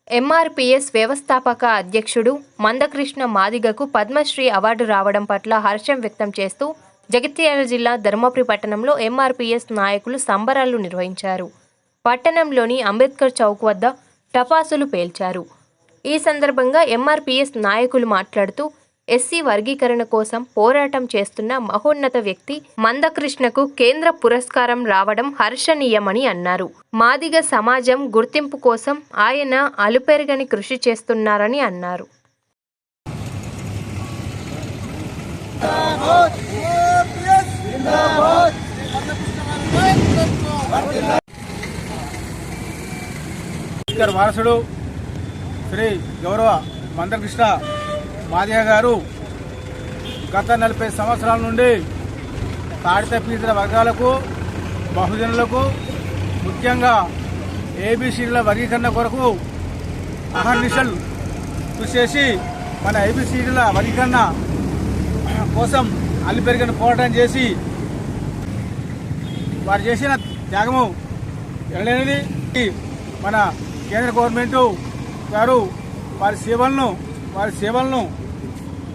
MRPS వ్యవస్థాపక అధ్యక్షుడు Mandakrishna మాదిగకు Padmashri award రావడం పట్ల హర్షం వ్యక్తం చేస్తూ జగిత్యాల జిల్లా ధర్మపురి పట్టణంలో ఎంఆర్పీఎస్ నాయకులు సంబరాలు నిర్వహించారు. పట్టణంలోని అంబేద్కర్ చౌక్ వద్ద టపాసులు పేల్చారు. ఈ సందర్భంగా ఎంఆర్పీఎస్ నాయకులు మాట్లాడుతూ ఎస్సీ వర్గీకరణ కోసం పోరాటం చేస్తున్న మహోన్నత వ్యక్తి మందకృష్ణకు కేంద్ర పురస్కారం రావడం హర్షణీయమని అన్నారు. మాదిగ సమాజం గుర్తింపు కోసం ఆయన అలుపెరగని కృషి చేస్తున్నారని అన్నారు. వారసుడు శ్రీ గౌరవ మందకృష్ణ మాదిగ గారు గత 40 సంవత్సరాల నుండి తాడిత పీడిత వర్గాలకు, బహుజనులకు, ముఖ్యంగా ఏబీసీల వర్గీకరణ కొరకు అహర్నిశలు కృషి చేసి మన ఏబీసీల వర్గీకరణ కోసం అల్లిపెరిగిన పోరాటం చేసి వారు చేసిన త్యాగము ఎనలేనిది. మన కేంద్ర గవర్నమెంట్ గారు వారి సేవలను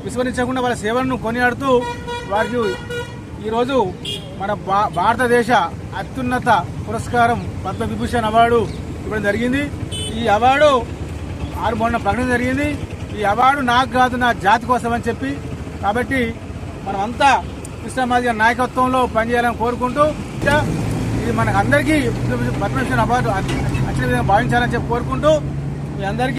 విస్మరించకుండా వాళ్ళ సేవలను కొనియాడుతూ వారికి ఈరోజు మన భారతదేశ అత్యున్నత పురస్కారం పద్మవిభూషణ్ అవార్డు ఇవ్వడం జరిగింది. ఈ అవార్డు మొన్న ప్రకటన జరిగింది. ఈ అవార్డు నాకు కాదు, నా జాతి కోసం అని చెప్పి, కాబట్టి మనమంతా కృష్ణ మాదిగ నాయకత్వంలో పనిచేయాలని కోరుకుంటూ ఇది మనకు అందరికీ పద్మవిభూషణ్ అవార్డు అచ్చిన విధంగా భావించాలని చెప్పి కోరుకుంటూ మీ అందరికీ